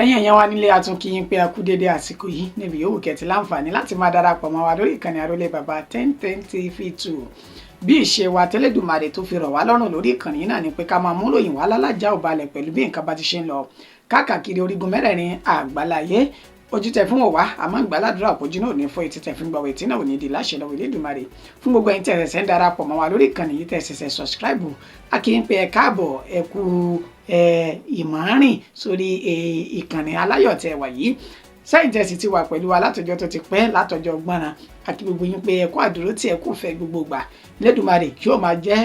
ẹ̀yin èèyàn wa nílé àtúnkí yín pé a kú dédé àsìkò yìí níbi yòówù kẹ́tì láǹfààní láti máa darapọ̀ mọ́ wa lórí ìkànnì Àrólé Bàbá 1010 TV2 bí ìṣe wa tẹ́lẹ̀dùmarè tó fi rọ̀ wá lọ́rùn lórí ìkànnì yìí náà ni pé ká máa mú ròyìn wá lálàjá ò balẹ̀ pẹ̀lú bí nǹkan bá ti ṣe ń lọ káàkiri orígun mẹ́rẹ̀ẹ̀rin àgbáláyé ojú tẹ fún wa àmọ́ ìgbàládùra òpójú náà ò ní fọ́ etí tẹ fún gbọ̀wé tí náà ò ní di láṣẹ lọ́wọ́ Elédùmarè fún gbogbo ẹ̀yin tẹ́ ṣẹ̀ṣẹ̀ ń darapọ̀ mọ́ wa lórí ìkànnì yìí tẹ́ ṣẹ̀ṣẹ̀ subscribe a kì í pe ẹ káàbọ̀ ẹ kú ìmọ̀rìn sórí ìkànnì aláyọ̀ tẹ́ wà yìí sẹ́yìn tẹ́ sì ti wà pẹ̀lú wa látọjọ́ tó ti pẹ́ látọjọ́ gbọ́nran àti gbogbo yín pé ẹ kú àdúró tí ẹ kú fẹ́ gbogbo gbà Elédùmarè yóò máa jẹ́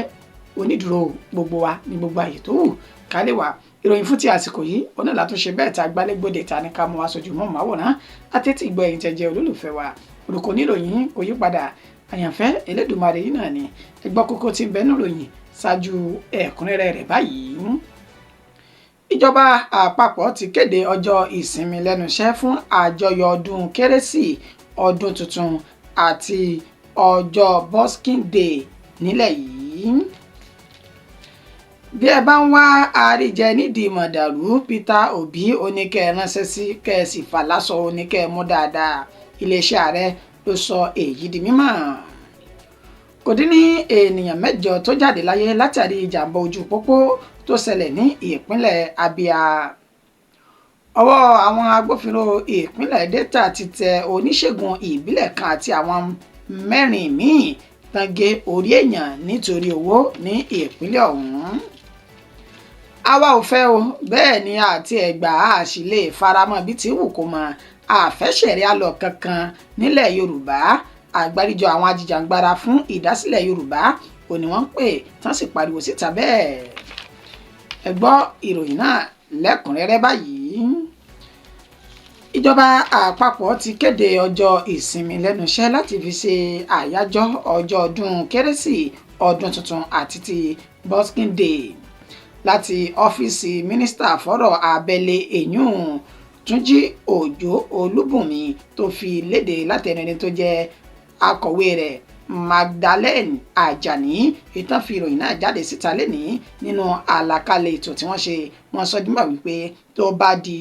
onídùúró gbogbo wa ní gbogbo àyè tó wù kálẹ̀ wá ìròyìn fún ti àsìkò yìí ọ̀nà látúnṣe bẹ́ẹ̀ tá gbálégbòde ta ní ká mú aṣojú mọ́ màwòrán àtẹ́tí ìgbọ́ ẹ̀yin tẹ́ jẹ́ olólùfẹ́ wa orúkọ níròyìn kò yí padà àyànfẹ́ Elédùmarè yìí náà ni ẹgbọ́ kókó tí ń bẹ nínú ìròyìn ṣáájú ẹ̀kúnrẹ́rẹ́ rẹ̀ báyìí. Ìjọba àpapọ̀ ti kéde ọjọ́ ìsinmi lẹ́nu iṣẹ́ fún àjọyọ̀ ọdún kérésì ọdún tuntun àti ọjọ́ Boxing Day nílẹ̀ yìí. Bí ẹ bá ń wá àríjẹ nídìí mọ̀dàrú Peter Obi oníkẹ́ ránṣẹ́ sí kẹ́ẹ̀sì fàlásọ oníkẹ́ mú dáadáa iléeṣẹ́ ààrẹ ló sọ èyí di mímọ̀. Kò dín ní ènìyàn 8 tó jáde láyé látàrí ìjàmbá ojú pópó tó ṣẹlẹ̀ ní ìpínlẹ̀ Abia. Ọwọ́ àwọn agbófinró ìpínlẹ̀ Delta ti tẹ oníṣègùn ìbílẹ̀ kan àti àwọn 4 míì tán gé orí èèyàn nítorí owó ní ìpínlẹ̀ ọ̀hún. Àwa ò fẹ́ o bẹ́ẹ̀ ni àti ẹ̀gbà àṣì lè faramọ́ bí tí wù kó mọ àfẹ́ṣẹ̀rí àlọ́ kankan nílẹ̀ Yorùbá àgbáríjọ àwọn ajìjàǹgbara fún ìdásílẹ̀ Yorùbá ò ní wọ́n ń pè tán sì pariwo síta bẹ́ẹ̀. Ẹ gbọ́ ìròyìn náà lẹ́kùnrẹ́rẹ́ báyìí. Ìjọba àpapọ̀ ti kéde ọjọ́ ìsinmi lẹ́nu iṣẹ́ láti fi ṣe àyájọ́ ọjọ́ ọdún kérésì ọdún tuntun àti ti Boxing Day láti ọ́fíìsì mínísítà fọ́rọ̀ abẹ́lé èyún Túnjí Òjó Olúbùnmi tó fi léde látẹnudẹ tó jẹ́ akọ̀wé rẹ̀ Magdalene Ajani ìtàn fi ìròyìn náà jáde síta lẹ́nìí nínú àlàkalẹ̀ ètò tí wọ́n ṣe wọ́n sọ dímọ̀ wípé tó bá di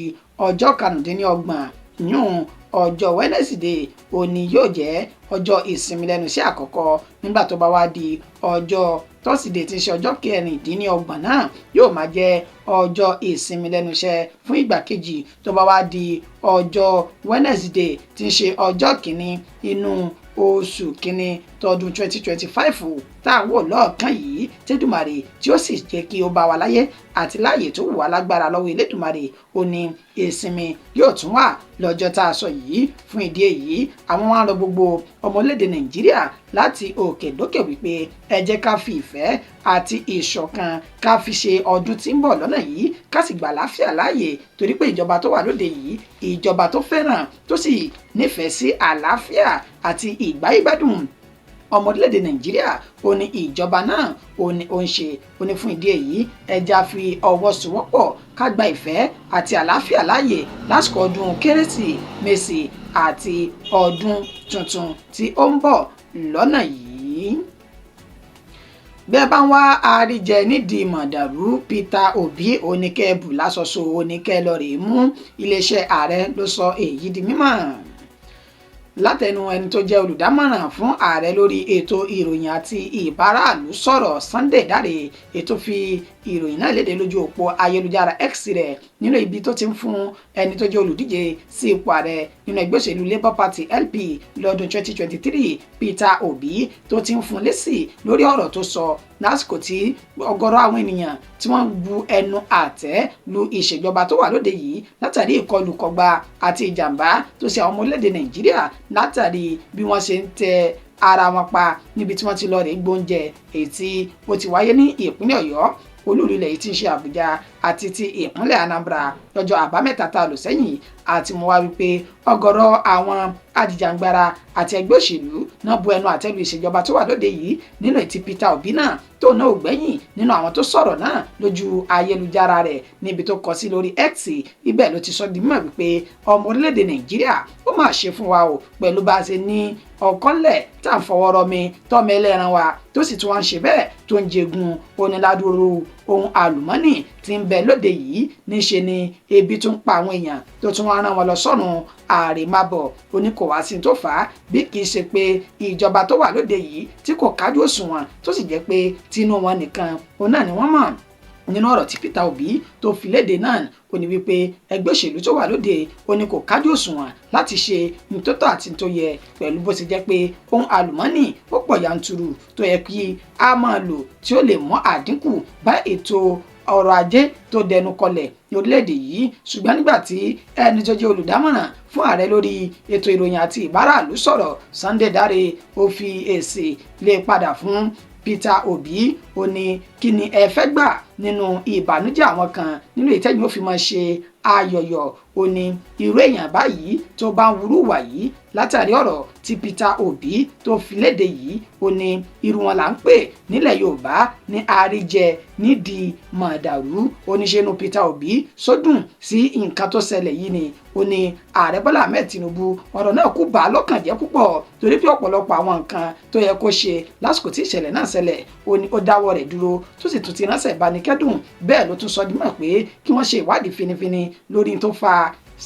ọjọ́ 29 yún ọjọ́ Wednesday òní yóò jẹ́ ọjọ́ ìsinmi lẹ́nu iṣẹ́ àkọ́kọ́ nígbà tó bá wá di ọjọ́ Thursday tí ń ṣe ọjọ́ 26 náà yóò máa jẹ́ ọjọ́ ìsinmi lẹ́nu iṣẹ́ fún ìgbà kejì tó bá wá di ọjọ́ Wednesday tí ń ṣe ọjọ́ kìíní inú oṣù kínní tọdún 2025 tá à ń wò lọ́ọ̀kan yìí tẹ́dùmarè tí ó sì jẹ́ kí ó bá wa láyé àti láàyè tó wù wá lágbára lọ́wọ́ Elédùmarè ó ní ìsinmi yóò tún wà lọ́jọ́ tá a sọ yìí fún ìdí èyí àwọn wọn rọ gbogbo ọmọlédè Nàìjíríà láti òkè dókè wípé ẹ jẹ́ ká fi ìfẹ́ àti ìṣọ̀kan ká fi ṣe ọdún tí ń bọ̀ lọ́nà yìí ká sì gbà láfíà láàyè torí pé ìjọba tó wà lóde yìí ìjọba tó fẹ́ràn tó sì nífẹ̀ẹ́ sí àlàáfíà àti ìgbáyégbádùn ọmọdélédè Nàìjíríà ó ní ìjọba náà ó ní ó ń ṣe ó ní fún ìdí èyí ẹja fi ọwọ́ sowọ́pọ̀ ká gba ìfẹ́ àti àlàáfíà láàyè lásìkò ọdún kérésìmesì àti ọdún tuntun tí ó ń bọ̀ lọ́nà yìí. Bẹ́ẹ̀ bá ń wá àríjẹ nídìí mọ̀dàrú Peter Obi oníkẹ́ bù lásọ̀sọ oníkẹ́ lọ rèé mú iléeṣẹ́ ààrẹ ló sọ èyí di mímọ̀ látẹnu ẹni tó jẹ́ olùdámọ̀ràn fún ààrẹ lórí ètò ìròyìn àti ìbáraàlú sọ̀rọ̀ Sunday Dare ètò fi ìròyìn náà léde lójú òpó ayélujára X rẹ̀ nínú ibi tó ti ń fún ẹni tó jẹ́ olùdíje sí ipò ààrẹ nínú ẹgbẹ́ òṣèlú Labour Party LP lọ́dún 2023 Peter Obi tó ti ń fún lésì lórí ọ̀rọ̀ tó sọ lásìkò tí ọ̀gọ̀rọ̀ àwọn ènìyàn tí wọ́n bu ẹnu àtẹ́ lu ìṣèjọba tó wà lóde yìí látàrí ìkọlùkọgba àti ìjàmbá tó ṣe àwọn ọmọ orílẹ̀-èdè Nàìjíríà látàrí bí wọ́n ṣe ń tẹ ara wọn pa níbi tí wọ́n ti lọ rè gbóúnjẹ èyí tí ó ti wáyé ní ìpínlẹ̀ Ọ̀yọ́ olúùlú ilẹ̀ yìí ti ń ṣe Àbújá àti ti ìpínlẹ̀ Anambra lọ́jọ́ àbámẹ́ta tá a lò sẹ́yìn àti mo wá wípé ọ̀gọ̀rọ̀ àwọn ajìjàǹgbara àti ẹgbẹ́ òṣèlú náà bu ẹnu àtẹ́lu ìṣèjọba tó wà lóde yìí nínú ètí Peter Obi náà tó náà ò gbẹ́yìn nínú àwọn tó sọ̀rọ̀ náà lójú ayélujára rẹ̀ níbi tó kọ sí lórí X ibẹ̀ ló ti sọ di mímọ̀ wípé ọmọ orílẹ̀-èdè Nàìjíríà ó máa ṣe fún wa o pẹ̀lú bá a ṣe ní ọ̀kọ́lẹ̀ tá à ń fọwọ́ rọ mi tọ́mọ ẹlẹ́ran wa tó sì tún wá ń ṣe bẹ́ẹ̀ tó ń jẹgun oníládúró ohun àlùmọ́nì tí ń bẹ lóde yìí níṣe ni ebi tún pa àwọn èèyàn tó tún wá rán wọn lọ sọ́run àrèmábọ̀ oníkòwásí tó fà á bí kì í ṣe pé ìjọba tó wà lóde yìí tí kò kájú òṣùwọ̀n tó sì jẹ́ pé tinú wọn nìkan òun náà ni wọ́n mọ̀ nínú ọ̀rọ̀ tí Peter Obi tó fi léde náà ó ní wípé ẹgbẹ́ òṣèlú tó wà lóde ó ní kò kájú òṣùwọ̀n láti ṣe nítòtọ́ àti tó yẹ pẹ̀lú bó ti jẹ́ pé ohun àlùmọ́nì ó pọ̀ yanturu tó yẹ kí a máa lò tí ó lè mú àdínkù bá ètò ọrọ̀ ajé tó dẹnu kọlẹ̀ ní orílẹ̀-èdè yìí ṣùgbọ́n nígbà tí ẹni tó jẹ́ olùdámọ̀ràn fún ààrẹ lórí ètò ìròyìn àti ìbáràlú sọ̀rọ̀ Sunday Dare ó fi èsì lé padà fún Peter Obi ó ní kí ni ẹ fẹ́ gbà nínú ìbànújẹ́ àwọn kan nínú ìtẹ́yìn ó fi máa ṣe ayọ̀yọ̀ ó ní irú èèyàn báyìí tó bá ń wúrú wà yìí látàrí ọ̀rọ̀ tí Peter Obi tó fi léde yìí ó ní irú wọn là ń pè nílẹ̀ Yorùbá ní àríjẹ nídìí mọ̀dàrú oníṣẹ́nu Peter Obi sódùn sí nǹkan tó ṣẹlẹ̀ yìí ni ó ní ààrẹ Bọ́lá Ahmed Tinubu ọ̀rọ̀ náà kú bá lọ́kàn jẹ́ púpọ̀ torí pé ọ̀pọ̀lọpọ̀ àwọn nǹkan tó yẹ kó ṣe lásìkò tí ìṣẹ̀lẹ̀ náà ṣẹlẹ̀ ó ní ó dáwọ́ rẹ̀ dúró tó sì tún ti ránṣẹ́ ìbánikẹ́dùn bẹ́ẹ̀ ló tún sọ dímọ̀ pé kí wọ́n ṣe ìwádìí finifini lórí tó fa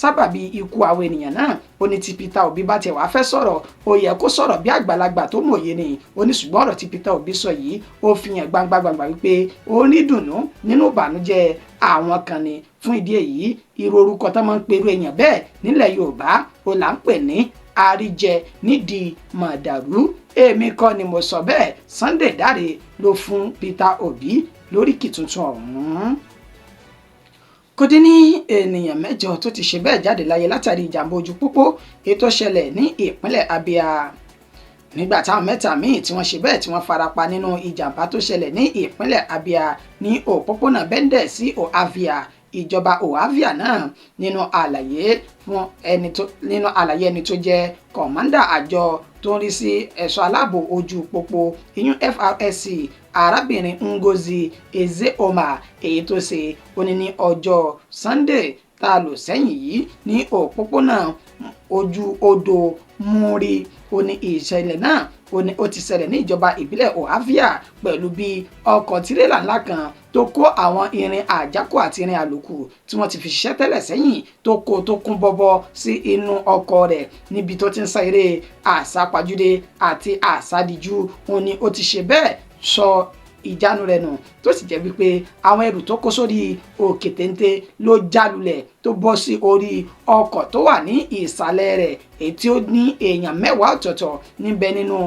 sábàbí ikú àwọn ènìyàn náà ó ní tí Peter Obi bá tiẹ̀ wá fẹ́ sọ̀rọ̀ ó yẹ kó sọ̀rọ̀ bí àgbàlagbà tó mòye ni ó ní ṣùgbọ́n ọ̀rọ̀ tí Peter Obi sọ yìí ó fi hàn gbangba wípé ó ní dùnnú nínú ìbànújẹ́ àwọn kan ni fún ìdí èyí irú orúkọ tó máa ń perú èèyàn bẹ́ẹ̀ nílẹ̀ Yorùbá ó là ń pè ní àríjẹ nídìí mọ̀dàrú èmi kọ́ ni mo sọ bẹ́ẹ̀ Sunday Dare ló fún Peter Obi lóríkì tuntun ọ̀hún. Kò dín ní ènìyàn 8 tó ti ṣe bẹ́ẹ̀ jáde láyé látàrí ìjàmbá ojú pópó ètò ṣẹlẹ̀ ní ìpínlẹ̀ Abia nígbà táwọn 3 míì tí wọ́n ṣe bẹ́ẹ̀ tí wọ́n farapa nínú ìjàmbá tó ṣẹlẹ̀ ní ìpínlẹ̀ Abia ní òpópónà Bende sí Ohavia ìjọba Ohavia náà nínú àlàyé ẹni tó jẹ́ kọ̀mándà àjọ tó ń rí sí ẹ̀ṣọ́ aláàbò ojú pópó ìyún FRSC arábìnrin Ngozi Ezeoma èyí tó ṣe ó ní ọjọ́ Sunday tá a lò sẹ́yìn yìí ní òpópónà ojú odò Muri ó ní ìṣẹ̀lẹ̀ náà ó ti ṣẹlẹ̀ ní ìjọba ìbílẹ̀ Ohavia pẹ̀lú bí ọkọ̀ tirẹ́là ńlá kan tó kó àwọn irin àjákò àti irin àlòkù tí wọ́n ti fi ṣiṣẹ́ tẹ́lẹ̀ sẹ́yìn tó kún bọ́bọ́ sí inú ọkọ̀ rẹ̀ níbi tó ti ń sá eré àsápajúdé àti àsádìjú ó ní ó ti ṣe bẹ́ẹ̀ sọ ìjánu rẹ̀ nù tó sì jẹ́ wípé àwọn ẹrù tó kó sórí òkè téńté ló jálulẹ̀ tó bọ́ sí orí ọkọ̀ tó wà ní ìsàlẹ̀ rẹ̀ èyí tí ó ní èèyàn 10 ọ̀tọ̀ọ̀tọ̀ níbẹ̀ nínú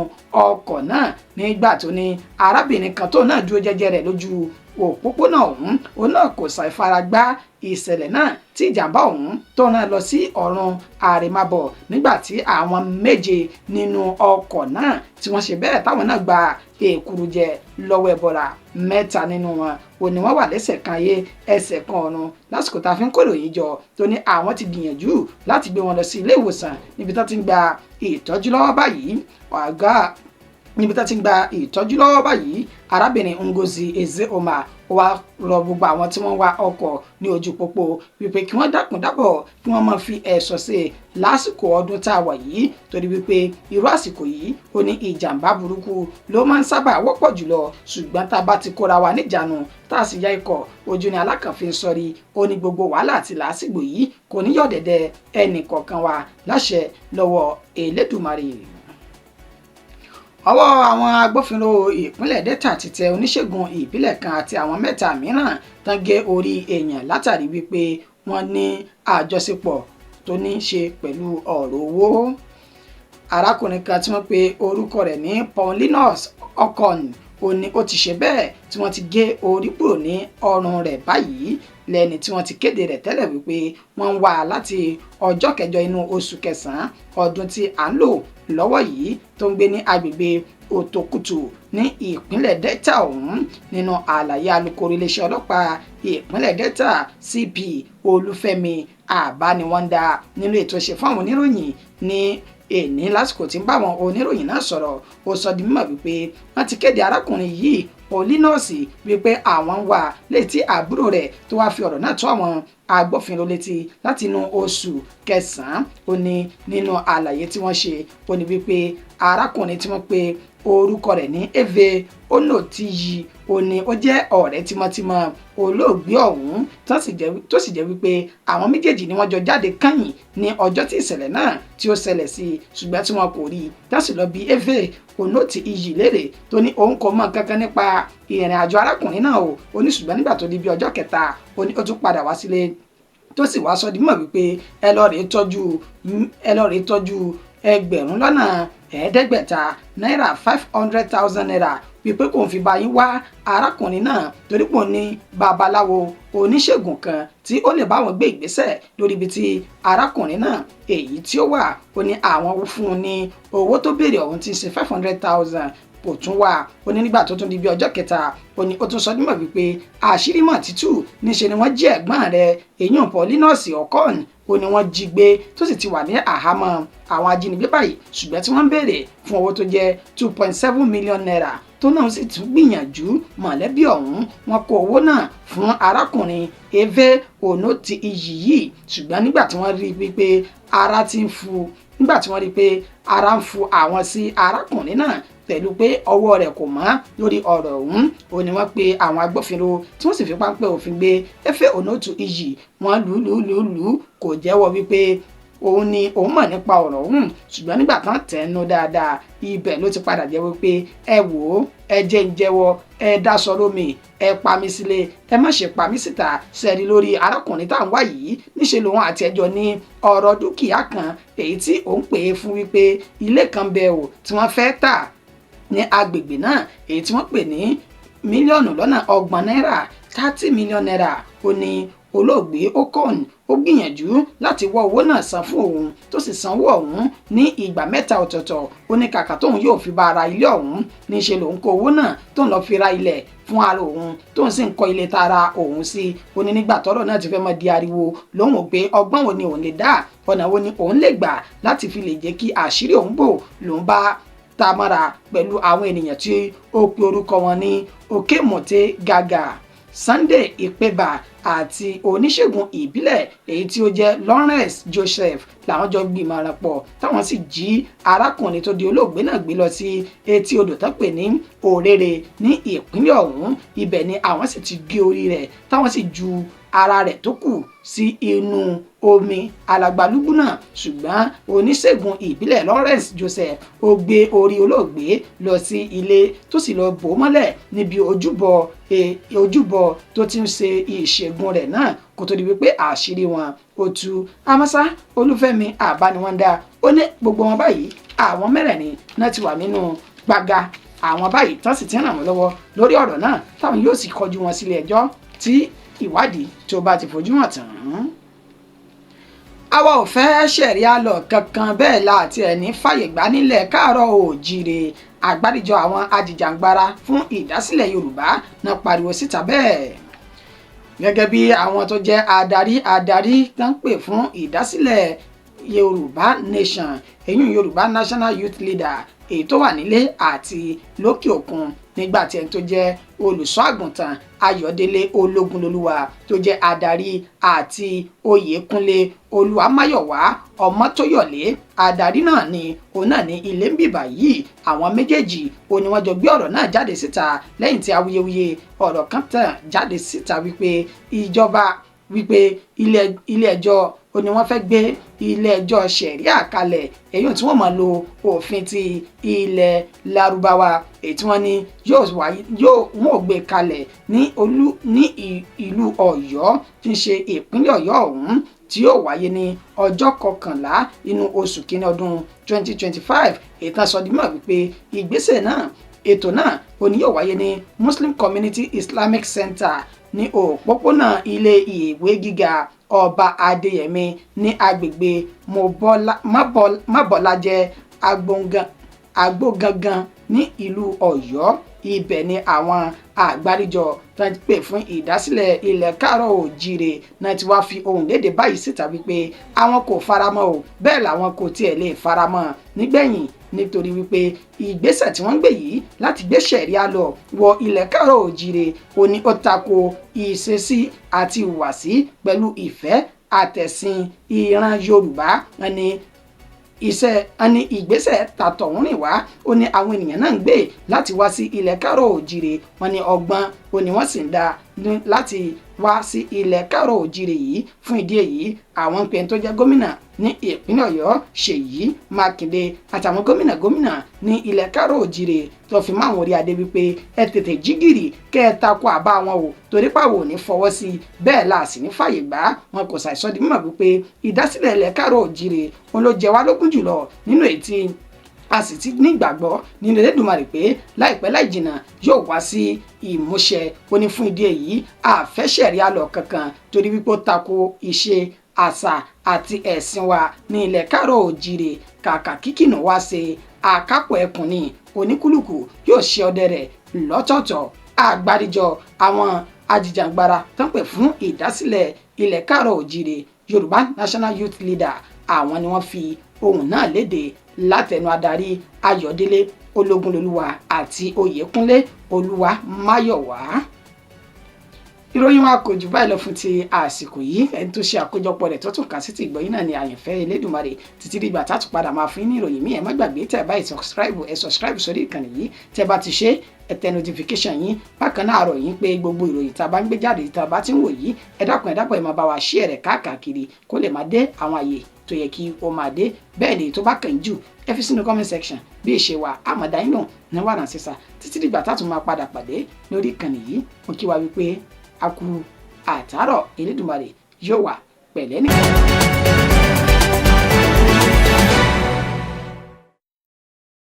ọkọ̀ náà nígbà tó ní arábìnrin kan tó náà dúró jẹ́jẹ́ rẹ̀ lójú òpópónà ọ̀hún òun náà kò ṣàìfaragbá ìṣẹ̀lẹ̀ náà tí ìjàmbá ọ̀hún tó náà lọ sí ọ̀run àrèmábọ̀ nígbà tí àwọn 7 nínú ọkọ̀ náà tí wọ́n ṣe bẹ́ẹ̀ táwọn náà gba èkúrújẹ lọ́wọ́ ẹbọra 3 nínú wọn ò ní wọ́n wà lẹ́sẹ̀ kan ayé ẹsẹ̀ kan ọ̀run lásìkò tá a fi ń kórè yìí jọ tó ní àwọn ti gbìyànjú láti gbé wọn lọ sí ilé ìwòsàn níbi tó ti ń gba ìtọ́jú lọ́wọ́ báyìí arábìnrin Ngozi Ezeoma wá rọ gbogbo àwọn tí wọ́n wá ọkọ̀ ní ojú pópó wípé kí wọ́n dákun dábọ̀ kí wọ́n máa fi ẹ̀ṣọ́ ṣe lásìkò ọdún tá a wà yìí torí wípé irú àsìkò yìí ó ní ìjàmbá burúkú ló máa ń sábà wọ́pọ̀ jùlọ ṣùgbọ́n tá a bá ti kóra wa níjànú tá a sì ya ikọ̀ ojú ni alákànfin sọrí ó ní gbogbo wàhálà àti làásìgbò yìí kò ní yọ̀dẹ̀dẹ̀ ẹnì kọ̀ọ̀kan wa láṣẹ lọ́wọ́ Elédùmarè. Ọwọ́ àwọn agbófinró ìpínlẹ̀ Delta ti tẹ oníṣègùn ìbílẹ̀ kan àti àwọn 3 mìíràn tán gé orí èèyàn látàrí wípé wọ́n ní àjọṣepọ̀ tó ní ṣe pẹ̀lú ọ̀rọ̀ owó. Arákùnrin kan tí wọ́n pe orúkọ rẹ̀ ní Paulinus Okon ó ti ṣe bẹ́ẹ̀ tí wọ́n ti gé orí kúrò ní ọrùn rẹ̀ báyìí lẹ́ni tí wọ́n ti kéde rẹ̀ tẹ́lẹ̀ wípé wọ́n ń wá láti ọjọ́ 9 inú oṣù kẹsàn-án ọdún tí à ń lò lọ́wọ́ yìí tó ń gbé ní agbègbè Òtòkùtù ní ìpínlẹ̀ Delta ọ̀hún nínú àlàyé alukoro iléeṣẹ́ ọlọ́pàá ìpínlẹ̀ Delta CP Olúfẹ́mi Àbániwọ́ndà nínú ètò ṣe fún àwọn oníròyìn ní èní lásìkò tí ń bá àwọn oníròyìn náà sọ̀rọ̀ ó sọ di mímọ̀ wípé wọ́n ti kéde arákùnrin yìí Paulinus wípé àwọn ń wá létí àbúrò rẹ̀ tó wá fi ọ̀rọ̀ náà tó àwọn agbófinró létí láti inú oṣù kẹsàn-án. Ó ní nínú àlàyé tí wọ́n ṣe ó ní wípé arákùnrin tí wọ́n pe orúkọ rẹ̀ ní Eve Onotiyi ó ní ó jẹ́ ọ̀rẹ́ tímọ́tímọ́ olóògbé ọ̀hún tó sì jẹ́ wípé àwọn méjèèjì ni wọ́n jọ jáde kẹ́yìn ní ọjọ́ tí ìṣẹ̀lẹ̀ náà tí ó ṣẹlẹ̀ sí ṣùgbọ́n tí wọn kò rí i tásì lọ bí Eve Onotiyi léèrè tó ní òun kò mọ̀ kankan nípa ìrìn àjò arákùnrin náà ó ní ṣùgbọ́n nígbà tó di bí ọjọ́ kẹta ó ní ó tún padà wá sílé tó sì wá sọ di mọ̀ wípé ẹ lọ rèé tọ́jú ẹgbẹ̀rún lọ́nà ẹ̀ẹ́dẹ́gbẹ̀ta náírà 500,000 naira wípé kò ń fi bá yín wá arákùnrin náà torí pò ní babaláwo oníṣègùn kan tí ó lè bá wọn gbé ìgbésẹ̀ lórí ibi tí arákùnrin náà èyí tí ó wà ó ní àwọn fún un ní owó tó béèrè ọ̀hún ti ṣe 500,000 kò tún wà ó ní nígbà tó tún di bí ọjọ́ kẹta ó ní ó tún sọ nímọ̀ wípé àṣírí mọ̀ títù níṣe ni wọ́n jí ẹ̀gbọ́n rẹ̀ èyàn Paulinus Okon ó ní wọ́n jí gbé tó sì ti wà ní àhámọ́ àwọn ajínigbé báyìí ṣùgbọ́n tí wọ́n ń béèrè fún owó tó jẹ́ 2.7 million naira tó náà sì tún gbìyànjú mọ̀lẹ́bí ọ̀hún wọn kó owó náà fún arákùnrin Eve Onotiyi yìí ṣùgbọ́n nígbà tí wọ́n rí wípé ara ń fu àwọn sí arákùnrin náà pẹ̀lú pé ọwọ́ rẹ̀ kò mọ́ lórí ọ̀rọ̀ ọ̀hún ó ní wọ́n pe àwọn agbófinró tí wọ́n sì fi páńpẹ́ òfin gbé Eve Onotiyi wọ́n lù kò jẹ́wọ́ wípé òun mọ̀ nípa ọ̀rọ̀ ọ̀hún ṣùgbọ́n nígbà tán tẹnu dáadáa ibẹ̀ ló ti padà jẹ́wọ́ pé ẹ wò ó ẹ jẹ́ ń jẹ́wọ́ ẹ dáṣọ rómi ẹ pa mí sílé ẹ má ṣe pa mí síta ṣẹ́ẹ̀rí lórí arákùnrin tá à ń wá yìí níṣẹ́ lòun àti ẹjọ́ ní ọ̀rọ̀ dúkìá kan èyí tí òun pè é fún wípé ilé kan bẹ́ẹ̀ ò tí wọ́n fẹ́ tà ní agbègbè náà èyí tí wọ́n pè ní mílíọ̀nù lọ́nà 30 náírà 30 million naira ó ní olóògbé Okon ó gbìyànjú láti wọ owó náà san fún òun tó sì sanwó ọ̀hún ní ìgbà 3 ọ̀tọ̀ọ̀tọ̀ ó ní kàkà tóun yóò fi bá ara ilé ọ̀hún níṣẹ́ lòun kó owó náà tóun lọ fi ra ilẹ̀ fún ara òun tóun sì ń kọ́ ilé tara òun sí ó ní nígbà tọ́rọ̀ náà ti fẹ́ mọ́ di ariwo lòun ò pé ọgbọ́n wo ni òun lè dá ọ̀nà wo ni òun lè gbà láti fi lè jẹ́ kí àṣírí òun bò lòun bá tamara pẹ̀lú àwọn ènìyàn tí ó pe orúkọ wọn ní Okemote Gaga, Sunday Ikpeba àti oníṣègùn ìbílẹ̀ èyí tí ó jẹ́ Lawrence Joseph làwọn jọ gbìmọ̀ràn pọ̀ táwọn sì jí arákùnrin tó di olóògbé náà gbé lọ sí etí odò tó pè ní Òrèrè ní ìpínlẹ̀ ọ̀hún ibẹ̀ ni àwọn sì ti gé orí rẹ̀ táwọn sì ju ara rẹ̀ tó kù sí inú omi alàgbàlúgbú náà ṣùgbọ́n oníṣègùn ìbílẹ̀ Lawrence Joseph ó gbé orí olóògbé lọ sí ilé tó sì lọ bò mọ́lẹ̀ níbi ojúbọ tó ti ń ṣe ìṣègùn rẹ̀ náà kó tó di wípé àṣírí wọn ó tú amásá Olúfẹ́mi Àbániwọ́ndá ó ní gbogbo wọn báyìí àwọn mẹ́rẹ̀ẹ̀rin náà ti wà nínú gbàgà àwọn báyìí tán sì ti ràn wọ́n lọ́wọ́ lórí ọ̀rọ̀ náà táwọn yóò sì kọjú wọn sílé ẹjọ́ tí ìwádìí tó bá ti fojú hàn tán. àwa ò fẹ́ ṣẹ̀ríà lọ kankan bẹ́ẹ̀ la àti ẹni fàyè gbà nílẹ̀ káàárọ̀ oòjíire àgbáríjọ àwọn ajìjàǹgbara fún ìdásílẹ̀ Yorùbá náà pariwo síta bẹ́ẹ̀ gẹ́gẹ́ bí àwọn tó jẹ́ adarí tán pè fún ìdásílẹ̀ Yorùbá Nation èyí Yorùbá National Youth Leader èyí tó wà nílé àti lókè òkun nígbà tí ẹni tó jẹ́ olùṣọ́ àgùntàn Ayọ̀délé Ológunlolúwa tó jẹ́ adarí àti Oyèkúnlé Olúwamáyọ̀wá Ọmọ́tóyọ̀lé adarí náà ni òun náà ní ilé ń bìbà yìí àwọn méjèèjì ó ní wọ́n jọ gbé ọ̀rọ̀ náà jáde síta lẹ́yìn tí awuyewuye ọ̀rọ̀ kan tàn jáde síta wípé ìjọba wípé ilé ẹjọ́ ó ní wọ́n fẹ́ gbé ilé ẹjọ́ ṣẹ̀ríà kalẹ̀ èyí tí wọ́n máa lo òfin ti ilẹ̀ Lárúbáwá èyí tí wọ́n ní wọ́n ò gbé kalẹ̀ ní ìlú Ọ̀yọ́ tí ń ṣe ìpínlẹ̀ Ọ̀yọ́ ọ̀hún tí yóò wáyé ní ọjọ́ 11 inú oṣù kínní ọdún 2025 ìtàn sọdímọ̀ wípé ìgbésẹ̀ náà ètò náà ó ní yóò wáyé ní Muslim Community Islamic Center ní òpópónà ilé ìwé gíga Ọba Adéyẹmí ní agbègbè Mábọ́lájẹ Agbógangan ní ìlú Ọ̀yọ́ ibẹ̀ ni àwọn àgbáríjọ tó ń pè fún ìdásílẹ̀ ilẹ̀ káàárọ̀ òjíire náà ti wá fi ohùn léde báyìí síta wípé àwọn kò faramọ́ o bẹ́ẹ̀ làwọn kò tiẹ̀ lè faramọ́ nígbẹ̀yìn nítorí wípé ìgbésẹ̀ tí wọ́n ń gbé yìí láti gbé ṣẹ̀ríà lọ wọ ilẹ̀ káàárọ̀ òjíire ó ní ó tako ìṣesí àti ìhùwàsí pẹ̀lú ìfẹ́ àtẹ̀sìn ìran Yorùbá ẹni ìgbésẹ̀ tàtọ̀húnrìn wá ó ní àwọn ènìyàn náà ń gbé láti wá sí ilẹ̀ káàárọ̀ òjíire wọ́n ní ọgbọ́n ó ní wọ́n sì ń dá láti wá sí ilẹ̀ káàárọ̀ òjíire yìí fún ìdí èyí àwọn pé tó jẹ́ gómìnà ní ìpínlẹ̀ Ọ̀yọ́ Ṣèyí Mákindé àtàwọn gómìnà ní ilẹ̀ káàárọ̀ òjíire tó fi máwọn orí adé wípé ẹ tètè jí gìrì kẹ́ ẹ takò àbá wọn o torí pàwọ̀ ò ní fọwọ́ sí bẹ́ẹ̀ la sì ní fàyè gbà wọn kò ṣàìsọ di mímọ̀ wípé ìdásílẹ̀ ilẹ̀ káàárọ̀ òjíire òun ló jẹ wá lógún jùlọ nínú èyí tí a sì ti ní ìgbàgbọ́ nínú Elédùmarè pé láìpẹ́ láì jìnnà yóò wá sí ìmúṣẹ ó ní fún ìdí èyí àfẹ́ṣẹ̀rí àlọ́ kankan torí wípé ó tako ìṣe àṣà àti ẹ̀sìn wa ní ilẹ̀ káàárọ̀ òjíire kàkà kíkìnà wá ṣe àkápọ̀ ẹkùn ní oníkúlùkù yóò ṣe ọdẹ rẹ̀ lọ́tọ̀ọ̀tọ̀ àgbáríjọ àwọn ajìjàǹgbara tó ń pè fún ìdásílẹ̀ ilẹ̀ káàárọ̀ òjíire Yorùbá National Youth Leader àwọn ni wọ́n fi ohùn náà léde látẹnu adarí Ayọ̀délé Ológunlolúwa àti Oyèkúnlé Olúwamáyọ̀wá. Ìròyìn wa kò jù báyìí lọ fún ti àsìkò yìí ẹni tó ṣe àkójọpọ̀ rẹ̀ tó tún kà sí ti ìgbọ̀yìn náà ni àyànfẹ́ Elédùmarè títí dìgbà tá a tún padà máa fún yín ní ìròyìn míì ẹ má gbàgbé tẹ́ ẹ bá subscribe sórí ìkànnì yìí tẹ́ ẹ bá ti ṣe ẹ tẹ notification yín bákan náà àrọ̀ yín pé gbogbo ìròyìn tá a bá ń gbé jáde tá a bá ti ń wò yìí ẹ dákun ẹ máa bá wa share rẹ̀ káàkiri kó lè máa dé àwọn àyè tó yẹ kí ó máa dé bẹ́ẹ̀ ni tó bá kàn jù ẹ fi sínú comment section bí ìṣe wa àmọ̀dá yín náà ní wàrà sísà títí dìgbà tá a tún máa padà pàdé lórí ìkànnì yìí mo kí wa wípé a kú àtàárọ̀ Elédùmarè yóò wà pẹ̀lẹ́ nìkan.